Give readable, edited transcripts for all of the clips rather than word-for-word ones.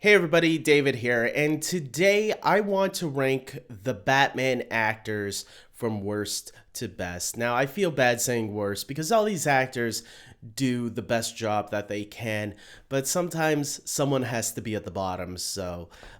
Hey everybody, David here, and today I want to rank the Batman actors from worst to best. Now, I feel bad saying worst because all these actors do the best job that they can, but sometimes someone has to be at the bottom,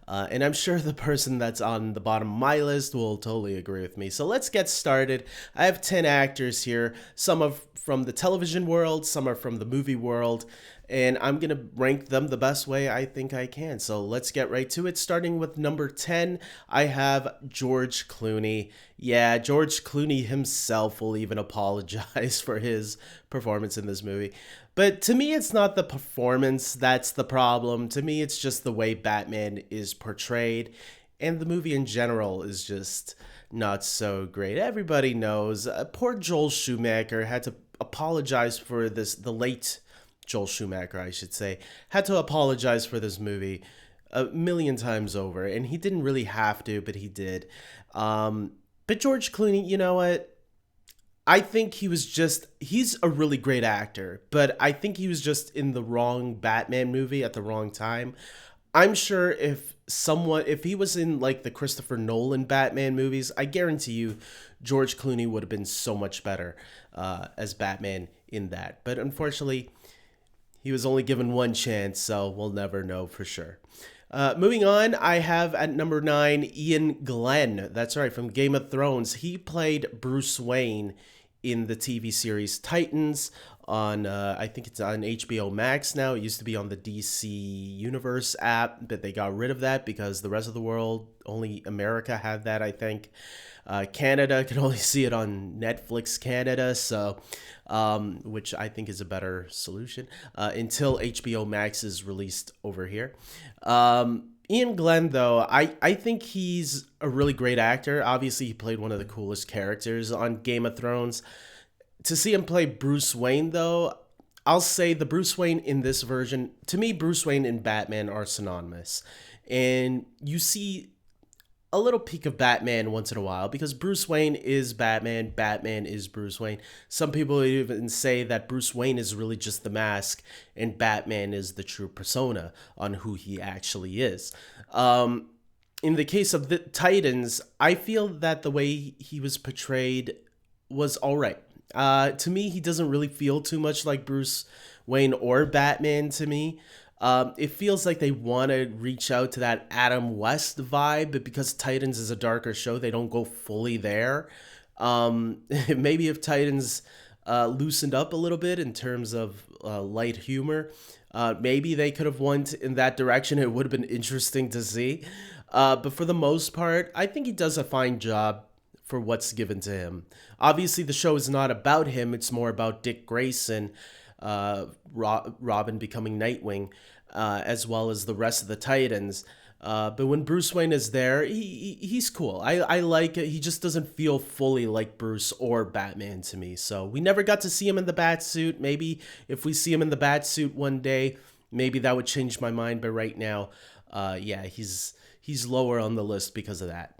and I'm sure the person that's on the bottom of my list will totally agree with me. So let's get started. I have 10 actors here. Some are from the television world, some are from the movie world, and I'm going to rank them the best way I think I can. So let's get right to it. Starting with number 10, I have George Clooney. Yeah, George Clooney himself will even apologize for his performance in this movie. But to me, it's not the performance that's the problem. To me, it's just the way Batman is portrayed. And the movie in general is just not so great. Everybody knows. Poor Joel Schumacher had to apologize for this, the late Joel Schumacher, I should say, had to apologize for this movie a million times over, and he didn't really have to, but he did. But George Clooney, you know what? I think he's a really great actor, but I think he was just in the wrong Batman movie at the wrong time. I'm sure if he was in like the Christopher Nolan Batman movies, I guarantee you George Clooney would have been so much better as Batman in that. But unfortunately, he was only given one chance, so we'll never know for sure. Moving on, I have at number 9, Iain Glen. That's right, from Game of Thrones. He played Bruce Wayne in the TV series Titans on, I think it's on HBO Max now. It used to be on the DC Universe app, but they got rid of that because the rest of the world, only America had that, I think. Canada can only see it on Netflix Canada, which I think is a better solution until HBO Max is released over here. Iain Glen, though, I think he's a really great actor. Obviously, he played one of the coolest characters on Game of Thrones. To see him play Bruce Wayne, though, I'll say the Bruce Wayne in this version, to me, Bruce Wayne and Batman are synonymous. And you see a little peek of Batman once in a while because Bruce Wayne is Batman, Batman is Bruce Wayne. Some people even say that Bruce Wayne is really just the mask and Batman is the true persona on who he actually is. In the case of the Titans, I feel that the way he was portrayed was all right. To me, he doesn't really feel too much like Bruce Wayne or Batman to me. It feels like they want to reach out to that Adam West vibe, but because Titans is a darker show, they don't go fully there. Maybe if Titans loosened up a little bit in terms of light humor, maybe they could have went in that direction. It would have been interesting to see. But for the most part, I think he does a fine job for what's given to him. Obviously, the show is not about him. It's more about Dick Grayson, Robin becoming Nightwing, as well as the rest of the Titans. But when Bruce Wayne is there, he's cool. I like it. He just doesn't feel fully like Bruce or Batman to me. So we never got to see him in the Batsuit. Maybe if we see him in the Batsuit one day, maybe that would change my mind. But right now, yeah, he's lower on the list because of that.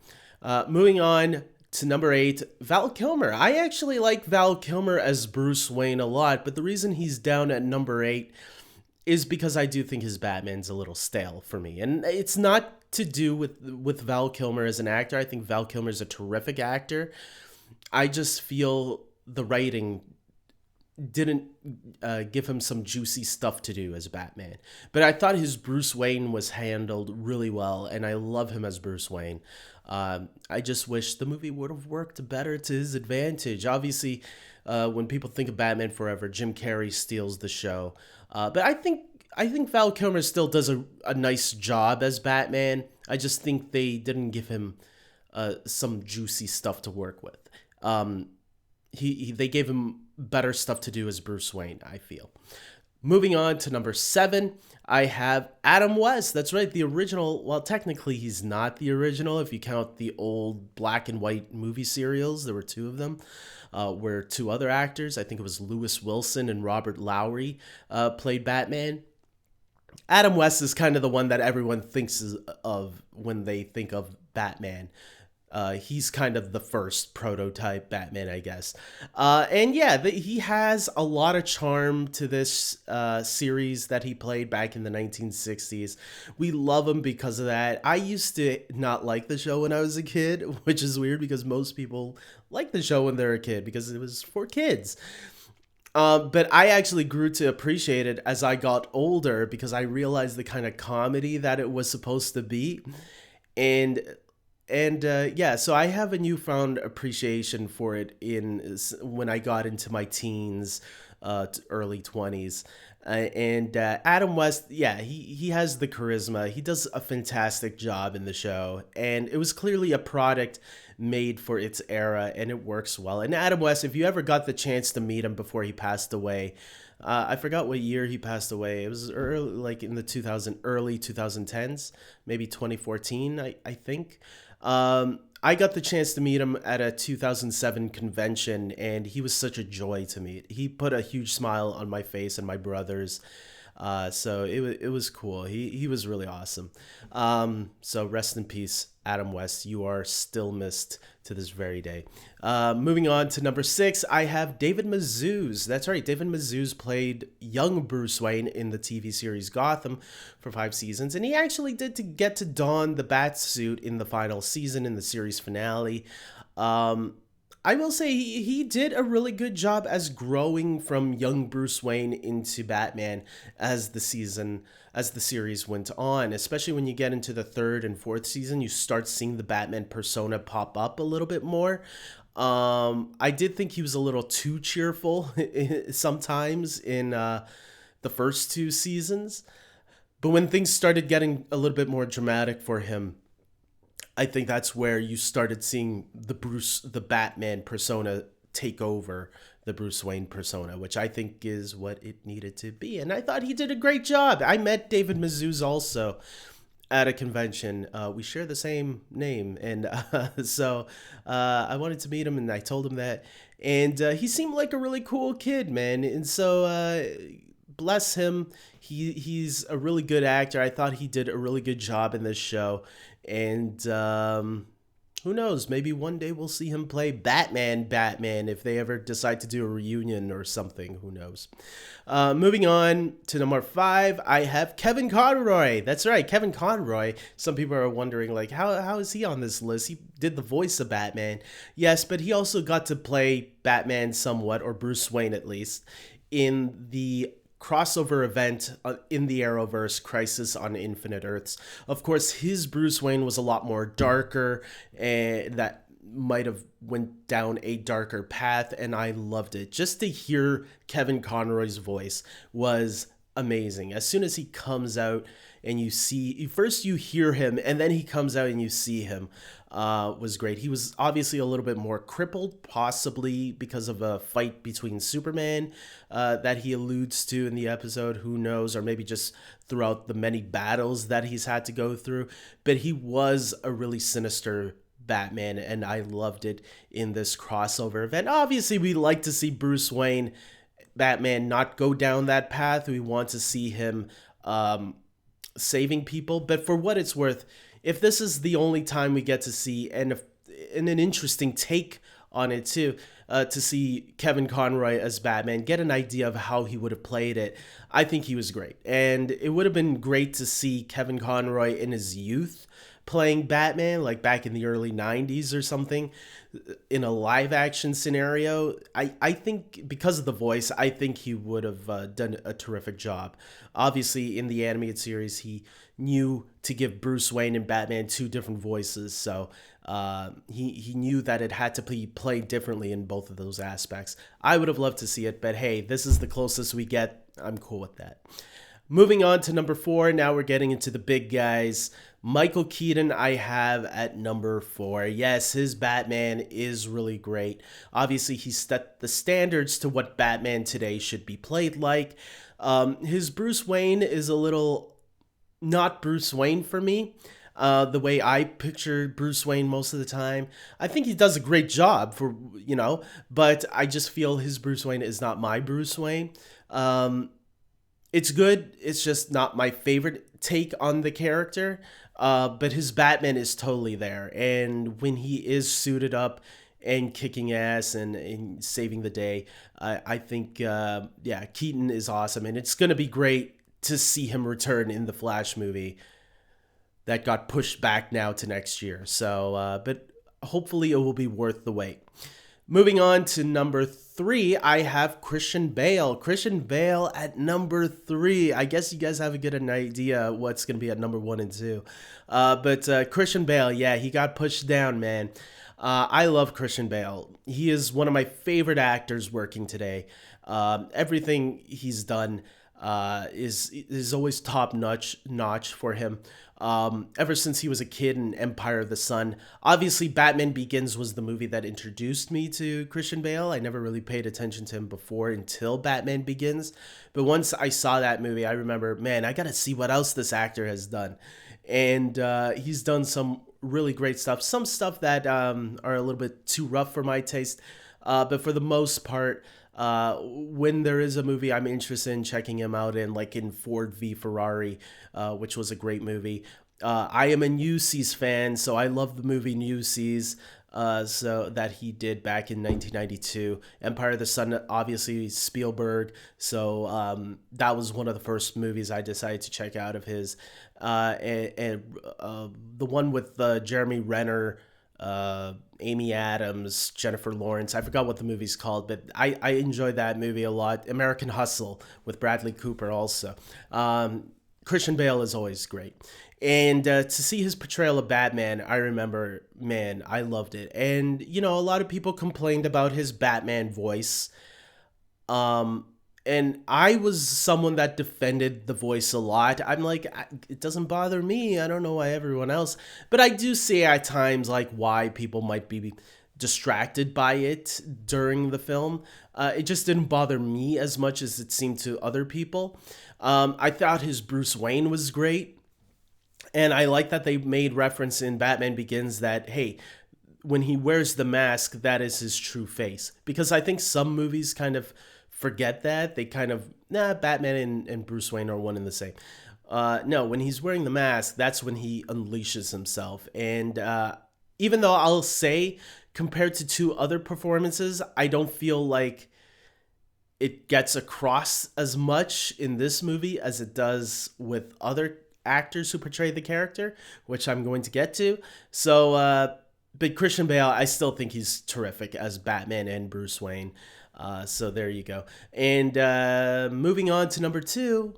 Moving on to number 8, Val Kilmer. I actually like Val Kilmer as Bruce Wayne a lot, but the reason he's down at number 8 is because I do think his Batman's a little stale for me. And it's not to do with Val Kilmer as an actor. I think Val Kilmer's a terrific actor. I just feel the writing didn't give him some juicy stuff to do as Batman. But I thought his Bruce Wayne was handled really well, and I love him as Bruce Wayne. I just wish the movie would have worked better to his advantage. Obviously, when people think of Batman Forever, Jim Carrey steals the show. But I think Val Kilmer still does a nice job as Batman. I just think they didn't give him some juicy stuff to work with. They gave him better stuff to do as Bruce Wayne, I feel. Moving on to number 7, I have Adam West. That's right, the original. Well, technically, he's not the original if you count the old black and white movie serials. There were 2 of them, where 2 other actors, I think it was Lewis Wilson and Robert Lowry, played Batman. Adam West is kind of the one that everyone thinks of when they think of Batman. He's kind of the first prototype Batman, I guess. And yeah, he has a lot of charm to this series that he played back in the 1960s. We love him because of that. I used to not like the show when I was a kid, which is weird because most people like the show when they're a kid because it was for kids. But I actually grew to appreciate it as I got older because I realized the kind of comedy that it was supposed to be. And yeah, so I have a newfound appreciation for it in when I got into my teens, early 20s. And Adam West, yeah, he has the charisma. He does a fantastic job in the show, and it was clearly a product made for its era, and it works well. And Adam West, if you ever got the chance to meet him before he passed away, I forgot what year he passed away. It was early, like in the early 2010s, maybe 2014, I think. I got the chance to meet him at a 2007 convention, and he was such a joy to meet. He put a huge smile on my face and my brother's. So it was cool. He was really awesome. So rest in peace, Adam West. You are still missed to this very day. Moving on to number 6, I have David Mazouz. That's right, David Mazouz played young Bruce Wayne in the TV series Gotham for 5 seasons, and he actually did to get to don the bat suit in the final season in the series finale. I will say he did a really good job as growing from young Bruce Wayne into Batman as the series went on, especially when you get into the 3rd and 4th season, you start seeing the Batman persona pop up a little bit more. I did think he was a little too cheerful sometimes in the first 2 seasons, but when things started getting a little bit more dramatic for him, I think that's where you started seeing the Batman persona take over the Bruce Wayne persona, which I think is what it needed to be. And I thought he did a great job. I met David Mazouz also at a convention. We share the same name. And so I wanted to meet him, and I told him that. And he seemed like a really cool kid, man. And so bless him. He's a really good actor. I thought he did a really good job in this show. And who knows? Maybe one day we'll see him play Batman if they ever decide to do a reunion or something. Who knows? Moving on to number 5, I have Kevin Conroy. That's right, Kevin Conroy. Some people are wondering, like, how is he on this list? He did the voice of Batman. Yes, but he also got to play Batman somewhat, or Bruce Wayne at least, in the crossover event in the Arrowverse, Crisis on Infinite Earths. Of course, his Bruce Wayne was a lot more darker, and that might have went down a darker path, and I loved it. Just to hear Kevin Conroy's voice was amazing. As soon as he comes out and you hear him, and then he comes out and you see him, was great. He was obviously a little bit more crippled, possibly because of a fight between Superman that he alludes to in the episode. Who knows? Or maybe just throughout the many battles that he's had to go through. But he was a really sinister Batman, and I loved it in this crossover event. Obviously, we like to see Bruce Wayne, Batman, not go down that path. We want to see him saving people. But for what it's worth, if this is the only time we get to see, and an interesting take on it too, to see Kevin Conroy as Batman, get an idea of how he would have played it, I think he was great. And it would have been great to see Kevin Conroy in his youth playing Batman, like back in the early 90s or something, in a live action scenario. I think because of the voice, I think he would have done a terrific job. Obviously, in the animated series, he knew to give Bruce Wayne and Batman 2 different voices, so he knew that it had to be played differently in both of those aspects. I would have loved to see it, but hey, this is the closest we get. I'm cool with that. Moving on to number 4, now we're getting into the big guys. Michael Keaton I have at number 4. Yes, his Batman is really great. Obviously, he set the standards to what Batman today should be played like. His Bruce Wayne is a little not Bruce Wayne for me. The way I picture Bruce Wayne most of the time. I think he does a great job but I just feel his Bruce Wayne is not my Bruce Wayne. It's good. It's just not my favorite take on the character. But his Batman is totally there. And when he is suited up and kicking ass and saving the day, I think, yeah, Keaton is awesome. And it's going to be great to see him return in the Flash movie that got pushed back now to next year. So, but hopefully it will be worth the wait. Moving on to number 3, I have Christian Bale. Christian Bale at number 3. I guess you guys have a good idea what's going to be at number 1 and 2. But Christian Bale, yeah, he got pushed down, man. I love Christian Bale. He is one of my favorite actors working today. Everything he's done is always top notch for him. Ever since he was a kid in Empire of the Sun. Obviously, Batman Begins was the movie that introduced me to Christian Bale. I never really paid attention to him before until Batman Begins. But once I saw that movie, I remember, man, I gotta see what else this actor has done. And he's done some really great stuff. Some stuff that are a little bit too rough for my taste. But for the most part, when there is a movie I'm interested in checking him out in, like in Ford v Ferrari, which was a great movie. I am a Newsies fan, so I love the movie Newsies, so that he did back in 1992. Empire of the Sun, obviously Spielberg, so that was one of the first movies I decided to check out of his. And the one with Jeremy Renner, Amy Adams, Jennifer Lawrence. I forgot what the movie's called, but I enjoyed that movie a lot. American Hustle with Bradley Cooper also. Christian Bale is always great. And to see his portrayal of Batman, I remember, man, I loved it. And, you know, a lot of people complained about his Batman voice. And I was someone that defended the voice a lot. I'm like, it doesn't bother me. I don't know why everyone else. But I do see at times like why people might be distracted by it during the film. It just didn't bother me as much as it seemed to other people. I thought his Bruce Wayne was great. And I like that they made reference in Batman Begins that, hey, when he wears the mask, that is his true face. Because I think some movies kind of forget that. They kind of, Batman and Bruce Wayne are one and the same. No, when he's wearing the mask, that's when he unleashes himself. And even though I'll say, compared to 2 other performances, I don't feel like it gets across as much in this movie as it does with other actors who portray the character, which I'm going to get to. So, but Christian Bale, I still think he's terrific as Batman and Bruce Wayne. So there you go. And moving on to number 2,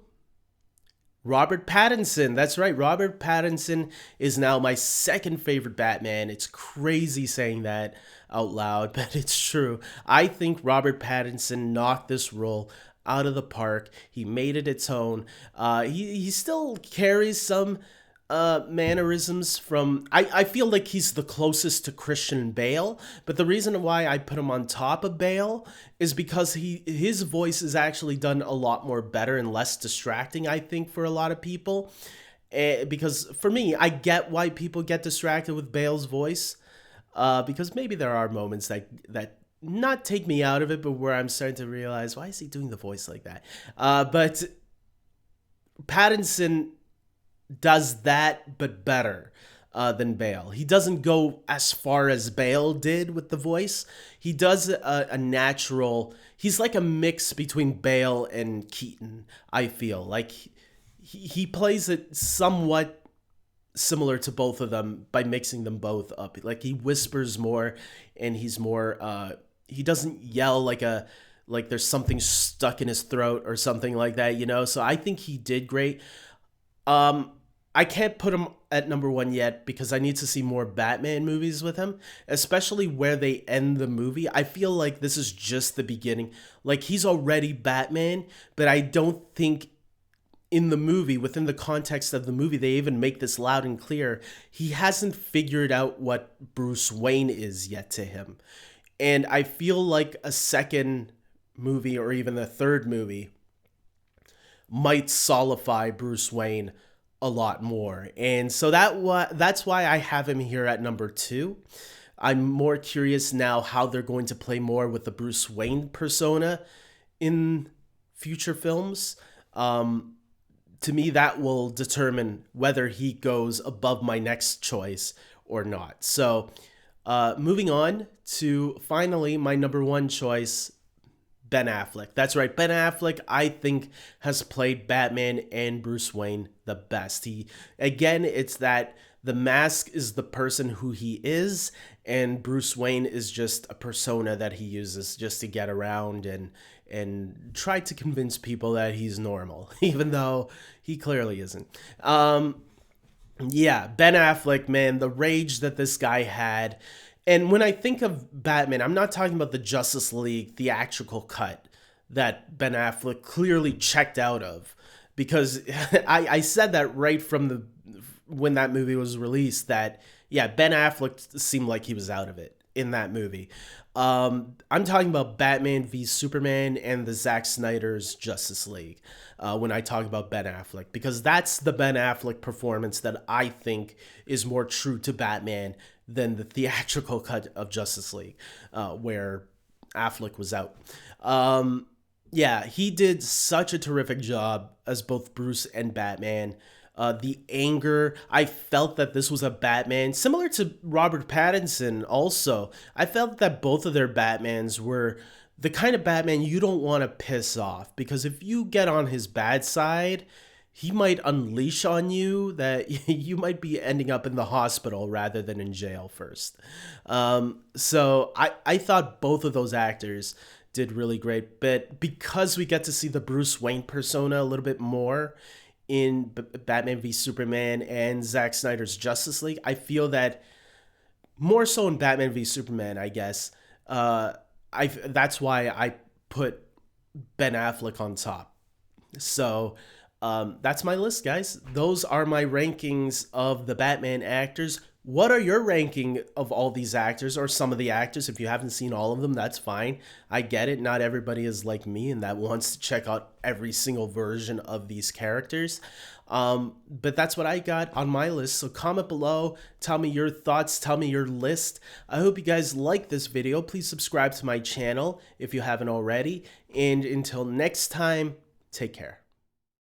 Robert Pattinson. That's right. Robert Pattinson is now my second favorite Batman. It's crazy saying that out loud, but it's true. I think Robert Pattinson knocked this role out of the park. He made it its own. He still carries some mannerisms from... I feel like he's the closest to Christian Bale, but the reason why I put him on top of Bale is because his voice is actually done a lot more better and less distracting, I think, for a lot of people. Because for me, I get why people get distracted with Bale's voice, because maybe there are moments that not take me out of it, but where I'm starting to realize, why is he doing the voice like that? But Pattinson does that, but better than Bale. He doesn't go as far as Bale did with the voice. He does a natural... He's like a mix between Bale and Keaton, I feel. Like, he plays it somewhat similar to both of them by mixing them both up. Like, he whispers more, and he's more... he doesn't yell like there's something stuck in his throat or something like that, you know? So I think he did great. I can't put him at number 1 yet because I need to see more Batman movies with him, especially where they end the movie. I feel like this is just the beginning. Like, he's already Batman, but I don't think in the movie, within the context of the movie, they even make this loud and clear. He hasn't figured out what Bruce Wayne is yet to him. And I feel like a second movie or even a third movie might solidify Bruce Wayne a lot more. And so that's why I have him here at number 2. I'm more curious now how they're going to play more with the Bruce Wayne persona in future films. To me, that will determine whether he goes above my next choice or not. So, moving on to finally my number one choice, Ben Affleck. That's right, Ben Affleck, I think, has played Batman and Bruce Wayne the best. Again, it's that the mask is the person who he is, and Bruce Wayne is just a persona that he uses just to get around and try to convince people that he's normal, even though he clearly isn't. Yeah, Ben Affleck, man, the rage that this guy had. And when I think of Batman, I'm not talking about the Justice League theatrical cut that Ben Affleck clearly checked out of. Because I said that right from when that movie was released, that, yeah, Ben Affleck seemed like he was out of it in that movie. I'm talking about Batman v Superman and the Zack Snyder's Justice League when I talk about Ben Affleck, because that's the Ben Affleck performance that I think is more true to Batman than the theatrical cut of Justice League, where Affleck was out. Yeah, he did such a terrific job as both Bruce and Batman. The anger, I felt that this was a Batman similar to Robert Pattinson. Also, I felt that both of their Batmans were the kind of Batman you don't want to piss off, because if you get on his bad side, he might unleash on you that you might be ending up in the hospital rather than in jail first. So I thought both of those actors did really great, but because we get to see the Bruce Wayne persona a little bit more in Batman v Superman and Zack Snyder's Justice League, I feel that more so in Batman v Superman, I guess, that's why I put Ben Affleck on top. So that's my list, guys. Those are my rankings of the Batman actors. What are your ranking of all these actors, or some of the actors? If you haven't seen all of them, that's fine. I get it. Not everybody is like me and that wants to check out every single version of these characters. But that's what I got on my list. So comment below. Tell me your thoughts. Tell me your list. I hope you guys like this video. Please subscribe to my channel if you haven't already. And until next time, take care.